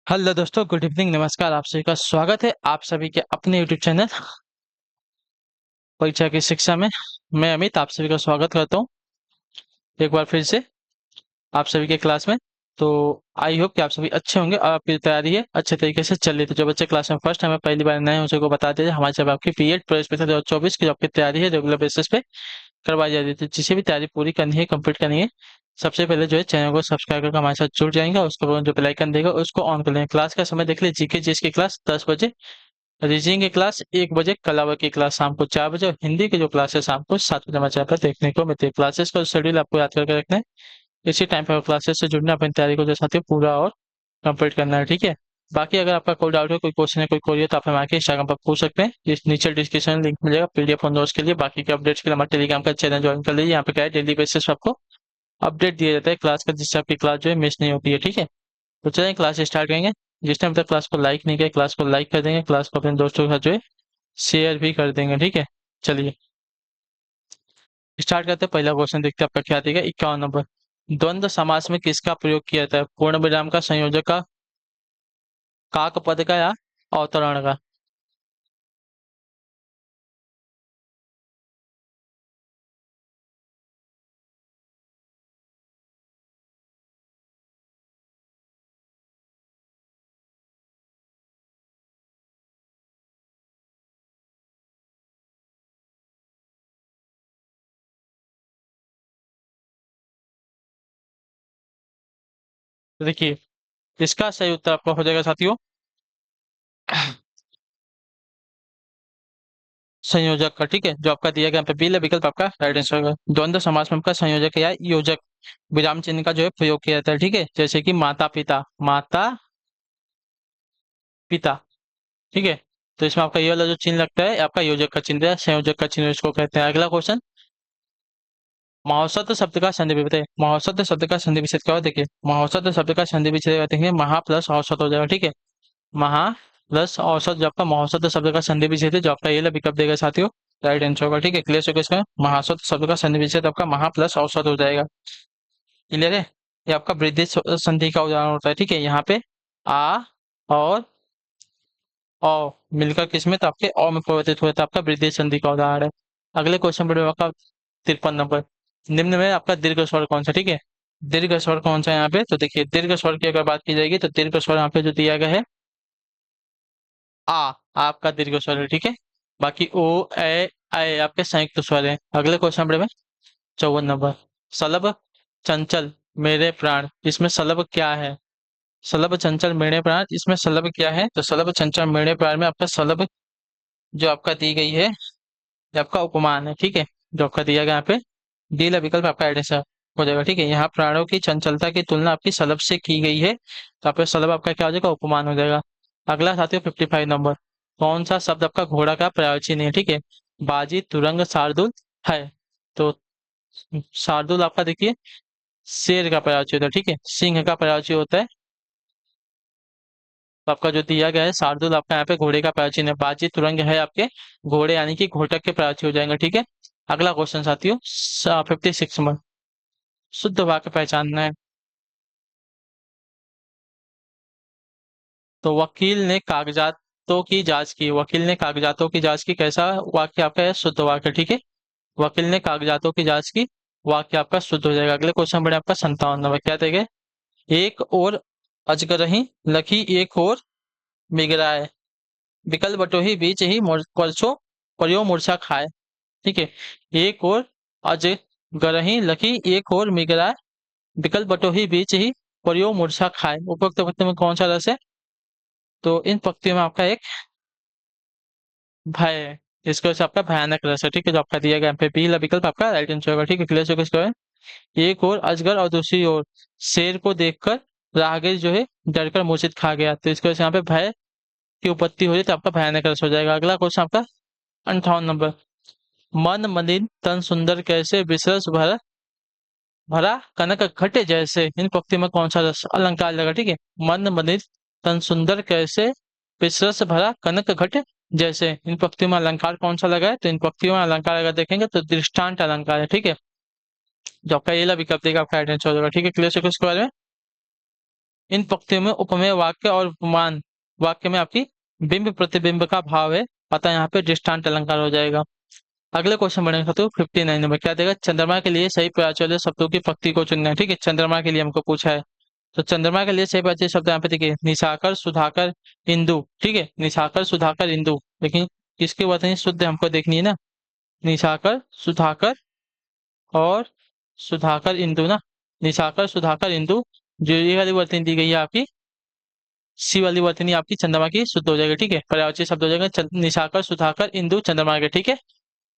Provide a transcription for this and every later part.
Hello दोस्तों, good evening, नमस्कार। आप सभी का स्वागत है आप सभी के अपने यूट्यूब चैनल परीक्षा की शिक्षा में। मैं अमित आप सभी का स्वागत करता हूँ एक बार फिर से आप सभी के क्लास में। तो आई होप कि आप सभी अच्छे होंगे और आपकी तैयारी है अच्छे तरीके से चल रही है। तो जो बच्चे क्लास में फर्स्ट टाइम पहली बार नए हैं उसे को बता दीजिए, हमारे साथ आपकी पीएड प्रवेश परीक्षा 2024 की जो आपकी तैयारी है रेगुलर बेसिस पे करवाई जा रही थी। जिसे भी तैयारी पूरी करनी है, कंप्लीट करनी है, सबसे पहले जो है चैनल को सब्सक्राइब करके हमारे साथ जुड़ जाएंगे और उसके बाद जो बेल आइकन देगा उसको ऑन कर लेंगे। क्लास का समय देख लीजिए, जीके जीएस की क्लास 10 बजे, रीजनिंग की क्लास 1 बजे, कला की क्लास शाम को 4 बजे और हिंदी की जो क्लास है शाम को 7 बजे हमारे चैनल पर देखने को मिलती है। क्लासेस का शेड्यूल आपको याद करके रखना है, इसी टाइम पर क्लासेस से जुड़ना, अपनी तैयारी को जो साथी पूरा और कंप्लीट करना है, ठीक है। बाकी अगर आपका कोई डाउट है, कोई क्वेश्चन है, कोई क्वेरी है तो आप हमारे इंस्टाग्राम पर पूछ सकते हैं। इस नीचे डिस्क्रिप्शन में लिंक मिलेगा पीडीएफ और नोट्स के लिए। बाकी के अपडेट्स के लिए हमारे टेलीग्राम का चैनल ज्वाइन कर लीजिए। यहाँ पे क्या है, डेली बेसिस पर आपको अपडेट दिया जाता है क्लास का, जिससे आपकी क्लास जो है मिस नहीं होती है, ठीक है। तो चलिए क्लास स्टार्ट करेंगे। जिस टाइम तक क्लास को लाइक नहीं किया, क्लास को लाइक कर देंगे, क्लास को अपने दोस्तों के साथ जो है शेयर भी कर देंगे, ठीक है। चलिए स्टार्ट करते हैं। पहला क्वेश्चन देखते हैं आपका क्या देगा। 51 नंबर, द्वंद्व समास में किसका प्रयोग किया जाता है? पूर्ण विराम का, संयोजक का, काक पद का या अवतरण का? तो देखिए इसका सही उत्तर आपका हो जाएगा साथियों संयोजक का, ठीक है। जो आपका दिया गया यहाँ पे बी विकल्प आपका राइट आंसर होगा। द्वंद्व समास में आपका संयोजक या योजक विराम चिन्ह का जो है प्रयोग किया जाता है, ठीक है। जैसे कि माता पिता, माता पिता, ठीक है। तो इसमें आपका ये वाला जो चिन्ह लगता है आपका योजक का चिन्ह है, संयोजक का चिन्ह इसको कहते हैं। अगला क्वेश्चन, महाौसत शब्द का संधि विच्छेद। महाौसत शब्द का संधि विच्छेद क्या होता है? देखिए महाौसत शब्द का संधि विच्छेद कहते हैं महा प्लस औसत हो जाएगा, ठीक है। महा प्लस औसत, जो आपका महाौसत शब्द का संधि विच्छेद है, जो आपका ये विकल्प देगा साथियों राइट आंसर होगा, ठीक है। क्लियर हो गया इसका? महाौसत शब्द का संधि विच्छेद आपका महा प्लस औसत हो जाएगा। क्लियर है? ये आपका वृद्धि संधि का उदाहरण होता है, ठीक है। यहाँ पे आ और औ मिलकर किसमें, तो आपके औ में परिवर्तित हुआ था, आपका वृद्धि संधि का उदाहरण है। अगले क्वेश्चन पर आपका 53 नंबर, निम्न में आपका दीर्घ स्वर कौन सा? ठीक है, दीर्घ स्वर कौन सा है यहाँ पे? तो देखिए दीर्घ स्वर की अगर बात की जाएगी तो दीर्घ स्वर यहाँ पे जो दिया गया है आ, आपका दीर्घ स्वर है, ठीक है। बाकी ओ ए ऐ आपके संयुक्त स्वर है। अगले क्वेश्चन पर में 54 नंबर, सलभ चंचल मेरे प्राण, इसमें सलभ क्या है? सलभ चंचल मेरे प्राण, इसमें सलभ क्या है? तो सलभ चंचल मेरे प्राण में आपका सलभ जो आपका दी गई है ये आपका उपमान है, ठीक है। जो आपका दिया गया यहाँ पे डी ला विकल्प आपका एड आंसर हो जाएगा, ठीक है। यहाँ प्राणों की चंचलता की तुलना आपकी सलभ से की गई है, तो आपका सलभ आपका क्या हो जाएगा? उपमान हो जाएगा। अगला साथियों 55 नंबर, कौन सा शब्द आपका घोड़ा का पर्यायवाची नहीं है? ठीक है, बाजी, तुरंग, शार्दुल है। तो शार्दुल आपका देखिए शेर का पर्यायवाची होता है, ठीक है। सिंह का पर्यायवाची होता है। तो आपका जो दिया गया है शार्दुल आपका यहाँ पे घोड़े का प्राचीन है। बाजी तुरंग है आपके घोड़े यानी कि घोटक के प्राची हो जाएंगे, ठीक है। अगला क्वेश्चन साथियों 56 में, शुद्ध वाक्य पहचानना है। तो वकील ने कागजातों की जांच की, वकील ने कागजातों की जांच की, कैसा वाक्य आपका है? शुद्ध वाक्य, ठीक है। वकील ने कागजातों की जांच की, वाक्य आपका शुद्ध हो जाएगा। अगले क्वेश्चन बढ़े आपका 57 नंबर, क्या देंगे? एक और अजगरही लखी, एक और बिगड़ाए, विकल बटोही बीच ही परसों पर्यो मूर्छा खाए, ठीक है। एक और अजगरही लखी, एक और मिगराए, विकल बटोही बीच ही पर्यो मूर्छा खाए, उपरोक्त पंक्ति में कौन सा रस है? तो इन पंक्तियों में आपका एक भय है, इसका वजह से आपका भयानक रस है, ठीक है। जो आपका दिया गया यहाँ पे बी विकल्प आपका राइट आंसर होगा, ठीक है। क्लियर हो गया? एक और अजगर और दूसरी ओर शेर को देखकर राहगीर जो है डरकर मूर्छित खा गया, तो इसकी वजह से यहाँ पे भय की उत्पत्ति हो जाए तो आपका भयानक रस हो जाएगा। अगला क्वेश्चन आपका 58 नंबर, मन मलिन तन सुंदर कैसे, विश्वास भरा भरा कनक घट जैसे, इन पंक्ति में कौन सा रस अलंकार लगा? ठीक है, मन मलिन तन सुंदर कैसे, विश्वास भरा कनक घट जैसे, इन पंक्तियों में अलंकार कौन सा लगा है? तो इन पंक्तियों में अलंकार अगर देखेंगे तो दृष्टांत अलंकार है, ठीक है। जो आपका ये विकल्प देगा आपका आइडेंटिटी हो जाएगा, ठीक है। क्लियर से इसके बारे में इन पंक्तियों में उपमेय वाक्य और उपमान वाक्य में आपकी बिंब प्रतिबिंब का भाव है, अतः यहाँ पे दृष्टांत अलंकार हो जाएगा। अगले क्वेश्चन बढ़ेंगे तो 59 नंबर क्या देगा, चंद्रमा के लिए सही प्रचाल्य शब्दों की पंक्ति को चुनना है। ठीक है, चंद्रमा के लिए हमको पूछा है, तो चंद्रमा के लिए सही प्रचाल्य शब्द यहाँ पे देखिए निशाकर सुधाकर इंदु। ठीक है, निशाकर सुधाकर इंदु, लेकिन किसकी वर्तनी शुद्ध हमको देखनी है ना, निशाकर सुधाकर और सुधाकर इंदु ना, निशाकर सुधाकर इंदु, जो ये वाली वर्तनी दी गई है आपकी, सी वाली वर्तनी आपकी चंद्रमा की शुद्ध हो जाएगी। ठीक है, पर्यायवाची शब्द हो जाएगा निशाकर सुधाकर इंदु चंद्रमा के। ठीक है,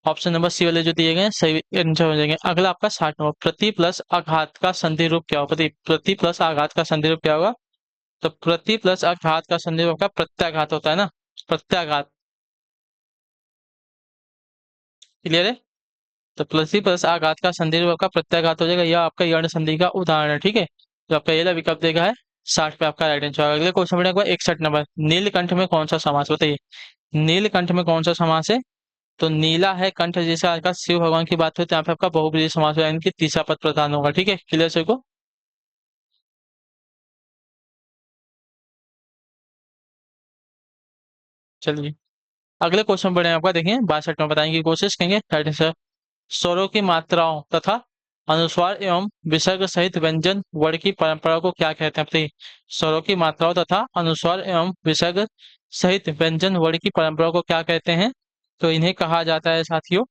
ऑप्शन नंबर सी वाले जो दिए गए हैं सही आंसर हो जाएंगे। अगला आपका 60 नंबर, प्रति प्लस आघात का संधि रूप क्या होगा, प्रति प्लस आघात का संधि रूप क्या होगा, तो प्रति प्लस आघात का संधि रूप का प्रत्याघात होता है ना, प्रत्याघात। क्लियर है, तो प्रति प्लस आघात का संधि रूप का प्रत्याघात हो जाएगा, यह आपका यर्ण संधि का उदाहरण है। ठीक है, जो आपका ये विकल्प देगा है 60 पे आपका राइट आंसर होगा। अगले क्वेश्चन बढ़ेगा 61 नंबर, नीलकंठ में कौन सा समास बताइए, नीलकंठ में कौन सा समास है, तो नीला है कंठ, जैसे आज का शिव भगवान की बात हुई तो यहाँ पे आपका बहुब्रीहि समास होगा, यानी कि तीसरा पद प्रधान होगा। ठीक है, क्लियर सभी को। चलिए अगले क्वेश्चन बढ़े आपका, देखिए 62 में बताएंगे की कोशिश करेंगे। राइट आंसर, स्वरों की मात्राओं तथा अनुस्वार एवं विसर्ग सहित व्यंजन वर्ण की परंपरा को क्या कहते हैं बताइए, स्वरों की मात्राओं तथा अनुस्वार एवं विसर्ग सहित व्यंजन वर्ण की परंपरा को क्या कहते हैं, तो इन्हें कहा जाता है साथियों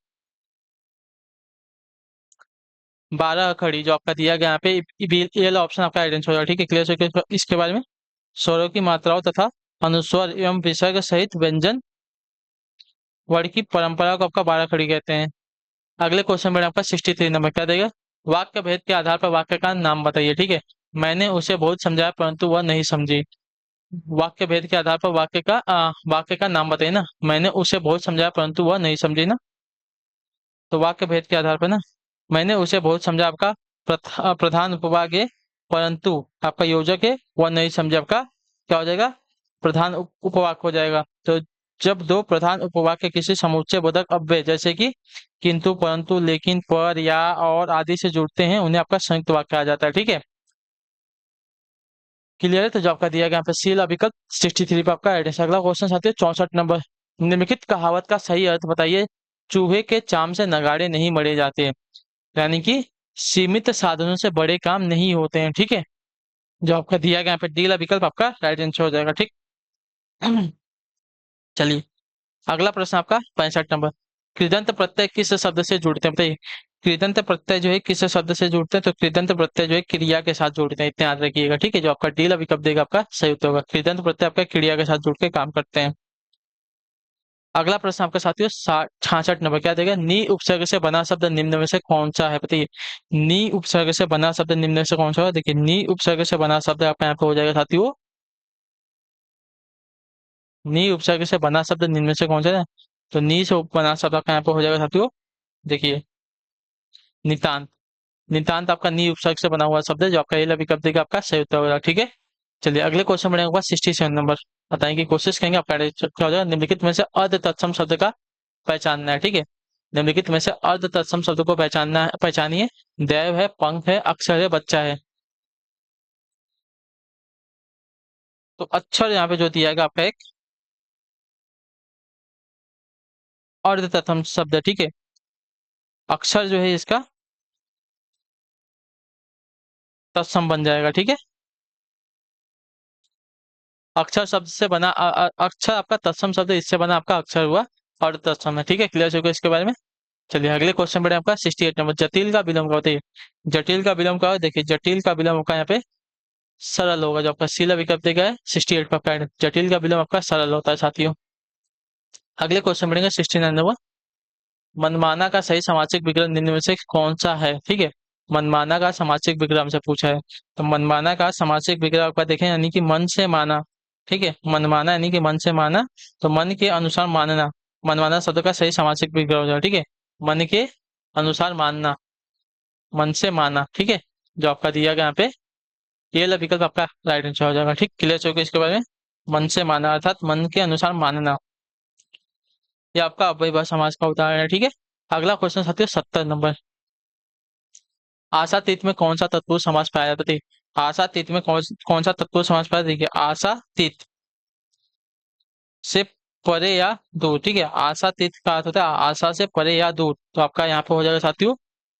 12 खड़ी, जो आपका दिया गया यहाँ पे ये वाला ऑप्शन आपका आइडेंटिफाई होगा। ठीक है, क्लियर है इसके बारे में, स्वरों की मात्राओं तथा अनुस्वर एवं विसर्ग सहित व्यंजन वर्ण की परंपरा को आपका 12 खड़ी कहते हैं। अगले क्वेश्चन में आपका 63 नंबर क्या देगा, वाक्य भेद के आधार पर वाक्य का नाम बताइए। ठीक है, मैंने उसे बहुत समझाया परंतु वह नहीं समझी, वाक्य भेद के आधार पर वाक्य का नाम बताइए ना, मैंने उसे बहुत समझाया परंतु वह नहीं समझी ना, तो वाक्य भेद के आधार पर ना, मैंने उसे बहुत समझा आपका प्रधान उपवाक है, परंतु आपका योजक है वह नहीं समझे, आपका क्या हो जाएगा, प्रधान उपवाक हो जाएगा। तो जब दो प्रधान उपवाक के किसी समुच्चय बोधक अव्यय जैसे कि किंतु परंतु लेकिन पर या और आदि से जुड़ते हैं उन्हें आपका संयुक्त वाक्य कहा जाता है। ठीक है, क्लियर है, तो जो आपका दिया गया यहाँ पे सी विकल्प 63 पे आपका एड है। अगला क्वेश्चन आते हैं 64 नंबर, निम्नलिखित कहावत का सही अर्थ बताइए, चूहे के चाम से नगाड़े नहीं मरे जाते, यानी कि सीमित साधनों से बड़े काम नहीं होते हैं। ठीक है, जो आपका दिया गया यहाँ पे डी वाला विकल्प आपका राइट आंसर हो जाएगा। ठीक चलिए अगला प्रश्न आपका 65 नंबर, कृदंत प्रत्यय किस शब्द से जुड़ते हैं बताइए, कृदंत प्रत्यय जो है किस शब्द से जुड़ते हैं, तो कृदंत प्रत्यय जो है क्रिया के साथ जुड़ते हैं, इतना याद रखिएगा। ठीक है, जो आपका डी वाला विकल्प देगा आपका सही उत्तर होगा, कृदंत प्रत्यय आपका क्रिया के साथ जुड़ के काम करते हैं। अगला प्रश्न आपका साथियों 66 नंबर क्या देगा, नी उपसर्ग से बना शब्द निम्न में से कौन सा है बताइए, नी उपसर्ग से बना शब्द निम्न में से कौन सा है, देखिए नी उपसर्ग से बना शब्द आपका यहाँ पे हो जाएगा साथियों, नी उपसर्ग से बना शब्द निम्न में से कौन सा है, तो नी से बना शब्द आपका यहाँ पे हो जाएगा साथियों, देखिए नितांत, नितांत आपका नी उपसर्ग से बना हुआ शब्द है, जो आपका ये विकल्प देगा आपका सही उत्तर होगा। ठीक है, चलिए अगले क्वेश्चन बढ़ेगा 67 नंबर, बताएंगे कोशिश करेंगे आपका क्या हो जाएगा, निम्नलिखित में से अर्ध तत्सम शब्द का पहचानना है। ठीक है, निम्नलिखित में से अर्ध तत्सम शब्द को पहचानना है, पहचानिए, दैव है, पंख है, अक्षर है, बच्चा है, तो अक्षर यहाँ पे जो दिया गया आपका एक अर्ध तत्सम शब्द है। ठीक है, अक्षर जो है इसका तत्सम बन जाएगा। ठीक है, अक्षर शब्द से बना अक्षर आपका तत्सम शब्द इससे बना आपका अक्षर हुआ और तत्सम है। ठीक है, क्लियर हो इसके बारे में। चलिए अगले क्वेश्चन बढ़े आपका 68 नंबर, जटिल का विलोम का बताइए, जटिल का विलोम का देखिए, जटिल का विलोम आपका यहाँ पे सरल होगा, जो आपका सीला विकल्प देगा है 68 पर आपका जटिल का विलोम आपका सरल होता है साथियों। अगले क्वेश्चन बढ़ेंगे 69 नंबर, मनमाना का सही समासिक विग्रह निम्न में से कौन सा है। ठीक है, मनमाना का समासिक विग्रह हमसे पूछा है, तो मनमाना का समासिक विग्रह आपका देखें, यानी कि मन से माना। ठीक है, मनमाना यानी कि मन से माना, तो मन के अनुसार मानना, मनमाना शब्द का सही समासिक विग्रह हो जाएगा। ठीक है, मन के अनुसार मानना, मन से माना। ठीक है, जो आपका दिया गया यहाँ पे ये वाला विकल्प आपका राइट आंसर हो जाएगा। ठीक, क्लियर हो गया इसके बारे में, मन से माना अर्थात मन के अनुसार मानना, ये आपका अव्ययभाव समास का उदाहरण है। ठीक है, अगला क्वेश्चन साथियों 70 नंबर, आशा तीत में कौन सा तत्पुरुष समास पाया जाता है? आशा तीत में कौन सा तत्पुरुष समास पाया? देखिए, आशा तीत से परे या दूर। ठीक है, आशा तीत का अर्थ होता है आशा से परे या दूर। तो आपका यहाँ पे हो जाएगा साथियों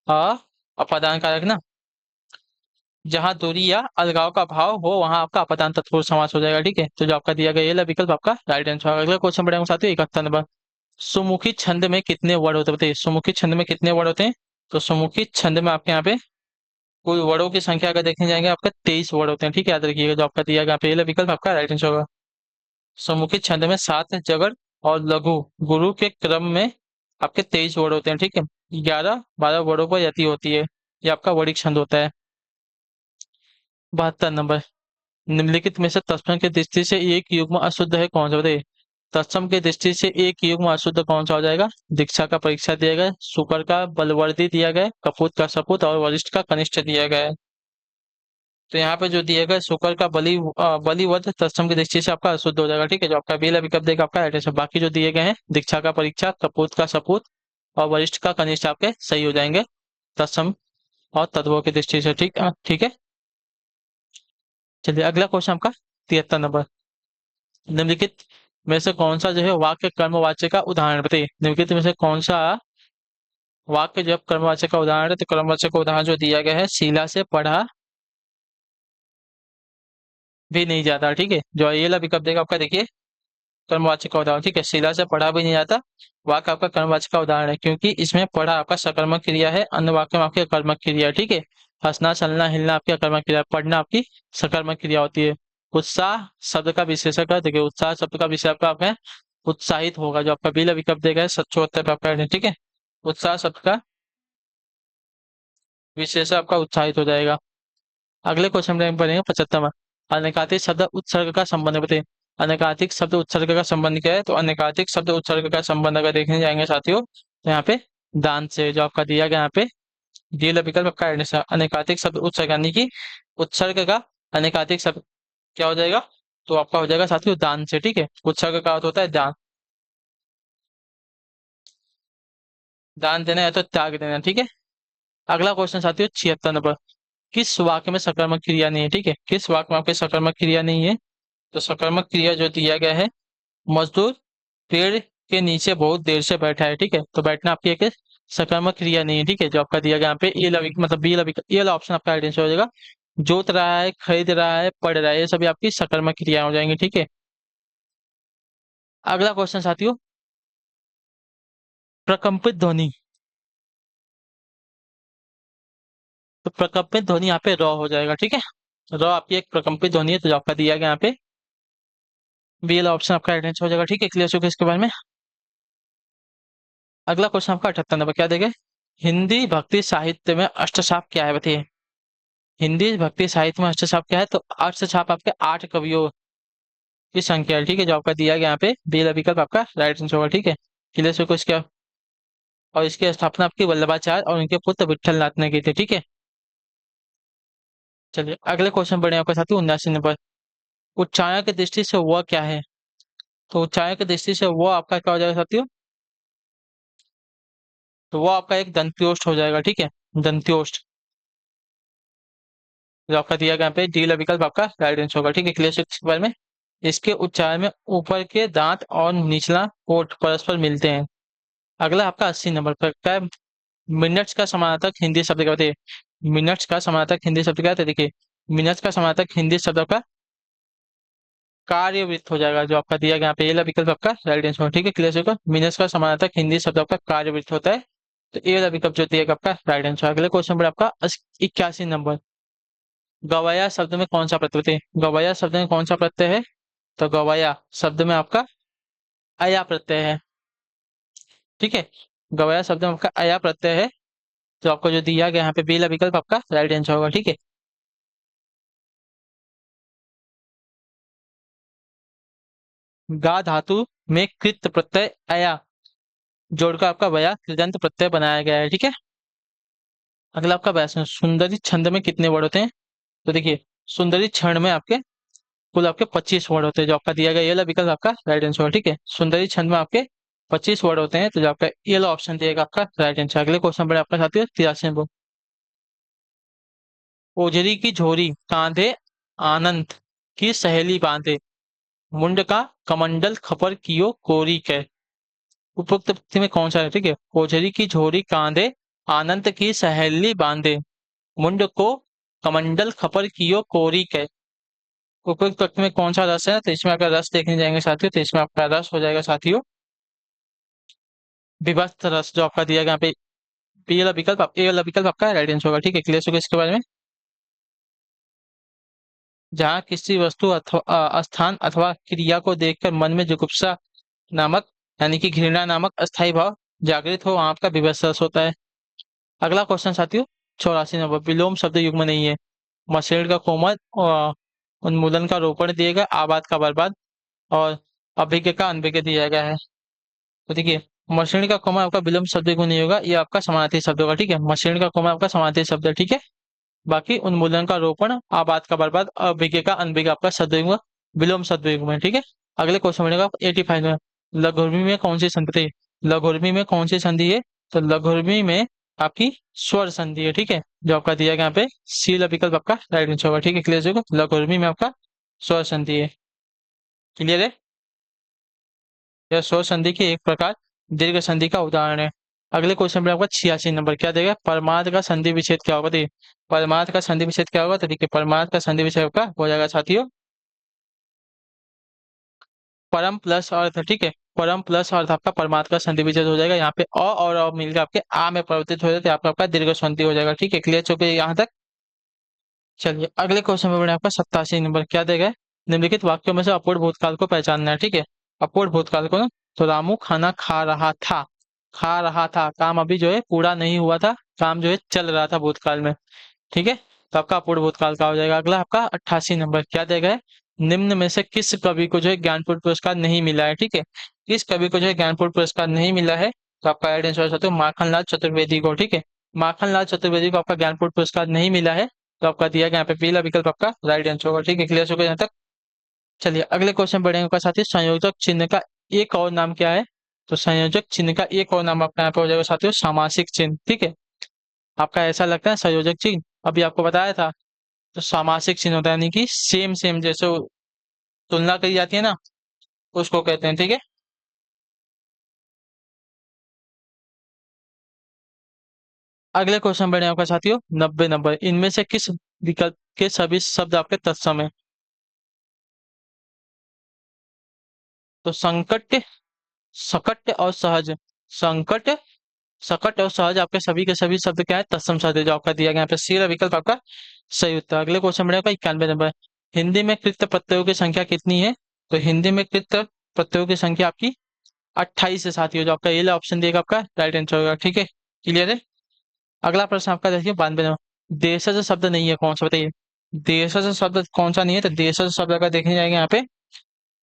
अ अपादान कारक ना। जहां दूरी या अलगाव का भाव हो वहां आपका अपादान तत्पुरुष समास हो जाएगा। ठीक है, तो जो आपका दिया गया ये वाला विकल्प आपका राइट आंसर होगा। अगला क्वेश्चन बढ़ेगा साथियों 71 नंबर। सुमुखी छंद में कितने वर्ड होते हैं? बताइए, सुमुखी छंद में कितने वर्ड होते हैं? तो सुमुखी छंद में आपके यहाँ पे कुल वर्डों की संख्या अगर देखने जाएंगे आपका 23 वर्ड होते हैं। ठीक है, याद रखिएगा जो आपका दिया गया यहाँ पे ये वाला विकल्प आपका राइट आंसर होगा। समुखी छंद में सात जगड़ और लघु गुरु के क्रम में आपके 23 वर्ड होते हैं। ठीक है, 11-12 वर्डों पर यति होती है। ये आपका वर्डिक छंद होता है। 72 नंबर। निम्नलिखित में से तत्सम की दृष्टि से एक युग्म अशुद्ध है कौन सा? बताइए, तत्सम की दृष्टि से एक युग्म अशुद्ध कौन सा हो जाएगा? दीक्षा का परीक्षा दिया गया है, शुकर का बलवर्दी दिया गया है, कपूत का सपूत और वरिष्ठ का कनिष्ठ दिया गया है। तो यहाँ पे जो दिया गया शुक्र का बलिवध तत्सम की दृष्टि से आपका अशुद्ध हो जाएगा। ठीक है, जो आपका बेला विकल्प देगा आपका एड्रेस। बाकी जो दिए गए हैं दीक्षा का परीक्षा, कपूत का सपूत और वरिष्ठ का कनिष्ठ आपके सही हो जाएंगे तत्सम और तत्वों की दृष्टि से। ठीक ठीक है, चलिए अगला क्वेश्चन आपका 73 नंबर। निम्नलिखित में से कौन सा जो है वाक्य कर्मवाच्य का उदाहरण? बताइए, निम्नलिखित में से कौन सा वाक्य जो है कर्मवाच्य का उदाहरण है? तो कर्मवाच्य का उदाहरण जो दिया गया है, शीला से पढ़ा भी नहीं जाता। ठीक है, जो ये वाला विकल्प देगा आपका देखिए कर्मवाचक का उदाहरण। ठीक है, शिला से पढ़ा भी नहीं जाता, वाक्य आपका कर्मवाचक का उदाहरण है क्योंकि इसमें पढ़ा आपका सकर्मक क्रिया है, अन्य वाक्य में आपकी कर्मक क्रिया है। ठीक है, हंसना चलना हिलना आपकी अकर्मक क्रिया है, पढ़ना आपकी सकर्मक क्रिया होती है। उत्साह शब्द का विशेषक है, देखिए उत्साह शब्द का विशेषक आपका है उत्साहित होगा। जो आपका बिल विकल्प देगा है 74 पे आपका है। ठीक है, उत्साह शब्द का विशेषक आपका उत्साहित हो जाएगा। अगले क्वेश्चन में पढ़ेंगे 75वां। अनेकाधिक शब्द उत्सर्ग का संबंध बताइए। अनेकाधिक शब्द उत्सर्ग का संबंध क्या है? तो अनेकाधिक शब्द उत्सर्ग का संबंध अगर देखने जाएंगे साथियों तो यहाँ पे दान से जो आपका दिया गया यहाँ पे डी विकल्प आपका आंसर। अनेकाधिक शब्द उत्सर्ग यानी कि उत्सर्ग का अनेकाधिक शब्द क्या हो जाएगा? तो आपका हो जाएगा साथियों दान से। ठीक है, उत्सर्ग का अर्थ होता है दान, दान देना या तो त्याग देना। ठीक है, अगला क्वेश्चन साथियों 76 नंबर। किस वाक्य में सकर्मक क्रिया नहीं है? ठीक है, किस वाक्य में आपके सकर्मक क्रिया नहीं है? तो सकर्मक क्रिया जो दिया गया है, मजदूर पेड़ के नीचे बहुत देर से बैठा है। ठीक है, तो बैठना आपकी एक सकर्मक क्रिया नहीं है। ठीक है, जो आपका दिया गया यहाँ पे मतलब ये वाला ऑप्शन आपका आइडेंटिफाई हो जाएगा। जोत रहा है, खरीद रहा है, पढ़ रहा है, ये सभी आपकी सकर्मक क्रिया हो जाएंगी। ठीक है, अगला क्वेश्चन साथियों प्रकंपित ध्वनि। तो प्रकंपित ध्वनि यहाँ पे रॉ हो जाएगा। ठीक है, रॉ आपकी एक प्रकंपित ध्वनि है, तो जो आपका दिया गया यहाँ पे बी वाला ऑप्शन आपका आइडेंटिफाई हो जाएगा। ठीक है, क्लियर हो गया इसके बारे में। अगला क्वेश्चन आपका 78 नंबर क्या देगा? हिंदी भक्ति साहित्य में अष्टछाप क्या है? बताइए, हिंदी भक्ति साहित्य में अष्टछाप क्या है? तो अष्टछाप आपके 8 कवियों की संख्या है। ठीक है, जो आपका दिया गया यहाँ पे बी विकल्प आपका राइट आंसर होगा। ठीक है, क्लियर को इसका और इसकी स्थापना आपकी वल्लभाचार्य और उनके पुत्र विठल नाथ ने की थी। ठीक है, चलिए अगले क्वेश्चन बढ़े आपके साथ 79 नंबर। उच्चारण की दृष्टि से वह क्या है? तो उच्चारण की दृष्टि से वो आपका क्या हो जाएगा साथियों? तो वो आपका एक दंत्योष्ठ हो जाएगा। ठीक है, दंत्योष्ठ जो आपका दिया गया यहाँ पे डी विकल्प आपका राइट आंसर होगा। ठीक है, क्लियर इसके बारे में। इसके उच्चारण में ऊपर के दांत और निचला ओठ परस्पर मिलते हैं। अगला आपका 80 नंबर पर क्या है? मिनट्स का समानार्थक हिंदी शब्द क्या होते हैं? मिनट्स का समानार्थक हिंदी शब्द क्या है? देखिए, मिनट्स का समानार्थक हिंदी शब्द का कार्यवृत्त हो जाएगा। जो आपका दिया गया यहाँ पे ये विकल्प आपका राइट आंसर। ठीक है, क्लियर होगा। मिनट्स का समानार्थक हिंदी शब्द आपका कार्यवृत्त होता है, तो ये वाला विकल्प जो दिया गया आपका राइट आंसर। अगले क्वेश्चन पर आपका 81 नंबर। गवैया शब्द में कौन सा प्रत्यय है? गवैया शब्द में कौन सा प्रत्यय है? तो गवैया शब्द में आपका अया प्रत्यय है। ठीक है, गवैया शब्द में आपका अया प्रत्यय है, तो आपको जो दिया गया यहाँ पे बी विकल्प आपका राइट आंसर होगा। ठीक है, गा धातु में कृत प्रत्यय अया जोड़कर आपका वया कृदंत प्रत्यय बनाया गया है। ठीक है, अगला आपका व्यासन। सुंदरी छंद में कितने वर्ड होते हैं? तो देखिए, सुंदरी छंद में आपके कुल आपके 25 वर्ड होते हैं। जो आपका दिया गया ये वाला विकल्प आपका राइट आंसर है। ठीक है, सुंदरी छंद में आपके 25 वर्ड होते हैं, तो जो आपका ये वाला ऑप्शन दिएगा आपका राइट आंसर। अगले क्वेश्चन पर आपका साथी 83 नंबर। ओझरी की झोरी कांधे आनंद की सहेली बांधे, मुंड का कमंडल खपर कियो कोरी कै। उपरोक्त पंक्ति में कौन सा है? ठीक है, ओझरी की झोरी कांधे आनंद की सहेली बांधे, मुंड को कमंडल खपर कियो कोरी कै। उपरोक्त पंक्ति में कौन सा रस है? तो इसमें आपका रस देखने जाएंगे साथियों, तो इसमें आपका रस हो जाएगा साथियों विभक्त रस, जो आपका दिया गया यहाँ पे ए वाला विकल्प आपका राइट आंसर होगा। ठीक है, क्लियर होगा इसके बारे में। जहाँ किसी वस्तु अथवा स्थान अथवा क्रिया को देखकर मन में जुगुप्सा नामक यानी कि घृणा नामक अस्थायी भाव जागृत हो, वहां आपका विभत्स रस होता है। अगला क्वेश्चन साथियों 84 नंबर, विलोम शब्द युग्म नहीं है। मसेड़ का कोमल उन्मूलन का रोपण दिया गया, आबाद का बर्बाद और अभिज्ञ का अनभिज्ञ दिया गया है। तो देखिए, मशीन का कोमा आपका विलोम शब्द युग्म नहीं होगा, ये आपका समानार्थी शब्द होगा। ठीक है, मशीन का कोमा आपका समानार्थी शब्द है। ठीक है, बाकी उन्मूलन का रोपण, आबाद का बर्बाद, अभिज्ञ का अनभिज्ञ आपका शब्द युग्म विलोम शब्द युग्म है। ठीक है, अगले क्वेश्चन बनेगा 85 में, लघुर्मी में कौन सी संधि है? लघुर्मी में कौन सी संधि है? तो लघुर्मी में आपकी स्वर संधि है। ठीक है, जो आपका दिया गया यहाँ पे सी वाला विकल्प आपका राइट आंसर होगा। ठीक है, क्लियर होगा, लघुर्मी में आपका स्वर संधि है। क्लियर है, यह स्वर संधि की एक प्रकार दीर्घ संधि का उदाहरण है। अगले क्वेश्चन में आपका 86 नंबर क्या देगा? परमार्थ का संधि विच्छेद क्या होगा? देखिए, परमार्थ का संधि विच्छेद क्या होगा? तो देखिए, परमार्थ का संधि विच्छेद आपका हो जाएगा साथियों परम प्लस अर्थ। ठीक है, परम प्लस अर्थ आपका परमार्थ का संधि विच्छेद हो जाएगा। यहाँ पे और मिलकर आपके आ में परिवर्तित हो जाते हैं, आपका दीर्घ संधि हो जाएगा। ठीक है, क्लियर चुके यहाँ तक। चलिए अगले क्वेश्चन में बढ़े, आपका 87 नंबर क्या देगा? निम्नलिखित वाक्यों में से अपूर्ण भूतकाल को पहचानना है। ठीक है, अपूर्ण भूतकाल को ना, तो रामू खाना खा रहा था, खा रहा था, काम अभी जो है पूरा नहीं हुआ था, काम जो है चल रहा था भूतकाल में। ठीक है, तो आपका अपूर्ण भूतकाल का हो जाएगा। अगला आपका 88 नंबर क्या देगा है? निम्न में से किस कवि को जो है ज्ञानपीठ पुरस्कार नहीं मिला है? ठीक है, किस कवि को जो है ज्ञानपीठ पुरस्कार नहीं मिला है? तो आपका राइट आंसर हो सकता है माखनलाल चतुर्वेदी को। ठीक है, माखनलाल चतुर्वेदी को आपका ज्ञानपीठ पुरस्कार नहीं मिला है, तो आपका दिया गया यहाँ पे पहला विकल्प आपका राइट आंसर होगा। ठीक है, क्लियर हो गया यहाँ तक। चलिए अगले क्वेश्चन बढ़ेंगे आपका साथी, संयोजक चिन्ह का एक और नाम क्या है? तो संयोजक चिन्ह का एक और नाम आपका यहाँ पे हो जाएगा साथियों सामासिक चिन्ह। ठीक है, आपका ऐसा लगता है संयोजक चिन्ह, अभी आपको बताया था, तो सामासिक चिन्ह होता है, यानी कि सेम सेम जैसे तुलना करी जाती है ना, उसको कहते हैं। ठीक है, अगले क्वेश्चन बढ़े आपका साथियों 90 नंबर, इनमें से किस विकल्प के सभी शब्द आपके तत्सम है? तो संकट, सकट और सहज, संकट, सकट और सहज आपके सभी के सभी शब्द क्या है? तत्सम शब्द है, जो आपका दिया गया यहाँ पे सी वाला विकल्प आपका सही उत्तर। अगले क्वेश्चन बढ़ेगा 91 नंबर, हिंदी में कृत प्रत्ययों की संख्या कितनी है? तो हिंदी में कृत प्रत्ययों की संख्या आपकी 28 है साथियों, जो आपका ये ऑप्शन देगा आपका राइट आंसर होगा। ठीक है, क्लियर है। अगला प्रश्न आपका देखिए 92 नंबर, देशज शब्द नहीं है कौन सा? बताइए, देशज शब्द कौन सा नहीं है? तो देशज शब्द का देखने जाएंगे यहाँ पे,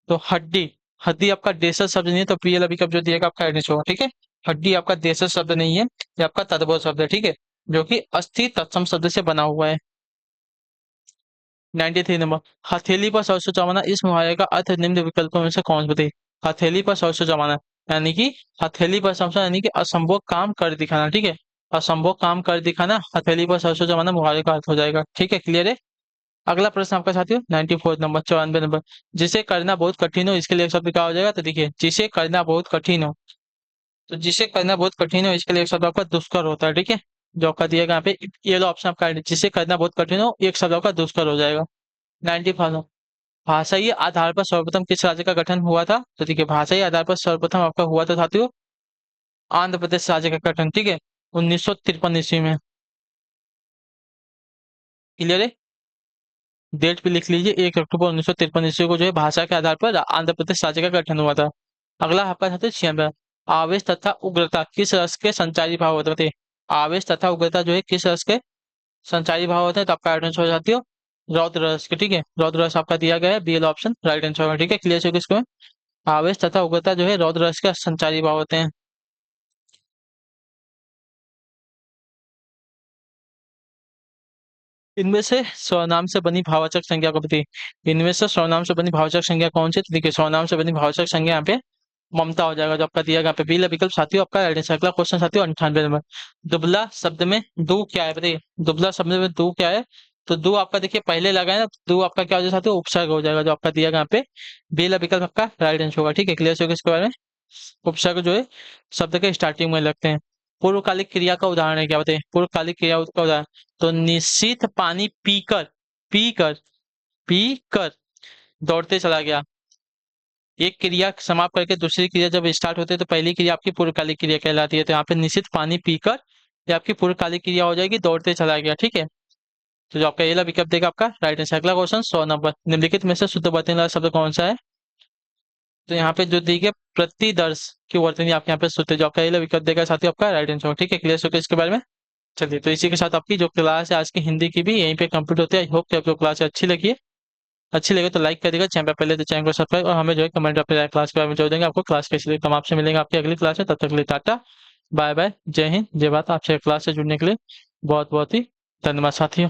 तो हड्डी, हड्डी आपका देशज शब्द नहीं है, तो पीएल अभी कब जो दिएगा आपका राइट आंसर होगा। ठीक है, हड्डी आपका देशज शब्द नहीं है, ये आपका तद्भव शब्द है। ठीक है, जो कि अस्थि तत्सम शब्द से बना हुआ है। 93 नंबर, हथेली पर सरसों जमाना, इस मुहावरे का अर्थ निम्न विकल्पों में से कौन सा? बताइए, हथेली पर सरसों जमाना यानी कि हथेली पर सरसों यानी कि असंभव काम कर दिखाना। ठीक है, असंभव काम कर दिखाना, हथेली पर सरसों जमाना मुहावरे का अर्थ हो जाएगा। ठीक है, क्लियर है। अगला प्रश्न आपका साथियों 94 नंबर, 94 नंबर, जिसे करना बहुत कठिन हो, इसके लिए एक शब्द क्या हो जाएगा? तो देखिए, जिसे करना बहुत कठिन हो, तो जिसे करना बहुत कठिन हो इसके लिए एक शब्द आपका दुष्कर होता है। ठीक है, जो आपका दिएगा यहाँ पे ये लो ऑप्शन आपका जिसे करना बहुत कठिन हो, एक शब्द आपका दुष्कर हो जाएगा। 95, भाषाई आधार पर सर्वप्रथम किस राज्य का गठन हुआ था? तो देखिए, भाषाई आधार पर सर्वप्रथम आपका हुआ था साथियों आंध्र प्रदेश राज्य का गठन। ठीक है, 1953 ईस्वी में। क्लियर है, डेट पे लिख लीजिए 1 अक्टूबर 1953 ईस्वी को जो है भाषा के आधार पर आंध्र प्रदेश राज्य का गठन हुआ था। अगला आपका साथियों 96, आवेश तथा उग्रता किस रस के संचारी भाव होते थे? आवेश तथा उग्रता जो है किस रस के संचारी भाव होते हैं? तो आपका राइट आंसर हो जाती हो रौद्र रस के। ठीक है, रौद्र रस आपका दिया गया है, बीएल ऑप्शन राइट आंसर होगा। ठीक है, क्लियर है इसको, आवेश तथा उग्रता जो है रौद्र रस के संचारी भाव होते हैं। इनमें से सर्वनाम से बनी भाववाचक संज्ञा को बताइए, इनमें से सर्वनाम से बनी भाववाचक संज्ञा कौन सी? तो देखिए, सर्वनाम से बनी भाववाचक संज्ञा यहाँ पे ममता हो जाएगा, जो आपका दिया गया यहाँ पे बी विकल्प साथियों आपका राइट आंसर। अगला क्वेश्चन साथियों 98 नंबर, दुबला शब्द में दू क्या है? बताइए, दुबला शब्द में दू क्या है? तो दो आपका देखिए पहले लगा है ना, दो आपका क्या हो जाएगा साथियों, उपसर्ग हो जाएगा, जो आपका दिया गया यहाँ पे बेला विकल्प आपका राइट आंसर होगा। ठीक है, क्लियर हो गया इसके बारे में। उपसर्ग जो है शब्द के स्टार्टिंग में लगते हैं। पूर्वकालिक क्रिया का उदाहरण है, क्या बताइए पूर्वकालिक क्रिया का उदाहरण। तो निश्चित पानी पीकर, पीकर, पीकर दौड़ते चला गया। एक क्रिया समाप्त करके दूसरी क्रिया जब स्टार्ट होती है तो पहली क्रिया आपकी पूर्वकालिक क्रिया कहलाती है। तो यहाँ पे निश्चित पानी पीकर ये आपकी पूर्वकालिक क्रिया हो जाएगी, दौड़ते चला गया। ठीक है, तो जो आपका ये वाला विकल्प देगा आपका राइट आंसर। अगला क्वेश्चन 100 नंबर, निम्नलिखित में से शुद्ध वर्तनी वाला शब्द कौन सा है। तो यहाँ पे जो दी गई प्रतिदर्श की वर्तनी आपके यहाँ पे शुद्ध है, जो आपका ये वाला विकल्प देगा साथियों आपका राइट आंसर। ठीक है, क्लियर हो गया इसके बारे में। चलिए, तो इसी के साथ आपकी जो क्लास है आज की हिंदी की भी यहीं पे कंप्लीट होती है। आई होप कि आपको क्लास अच्छी लगी है। अच्छी लगे तो लाइक कर देगा, चैनल पर पहले तो चैनल को सब्सक्राइब, और हमें जो है कमेंट अपने राय क्लास के बारे में जोड़ देंगे, आपको क्लास कैसी लगी। तो हम आपसे मिलेंगे आपकी अगली क्लास में, तब तक के लिए टाटा बाय बाय, जय हिंद जय भारत। आपसे क्लास से जुड़ने के लिए बहुत बहुत ही धन्यवाद साथियों।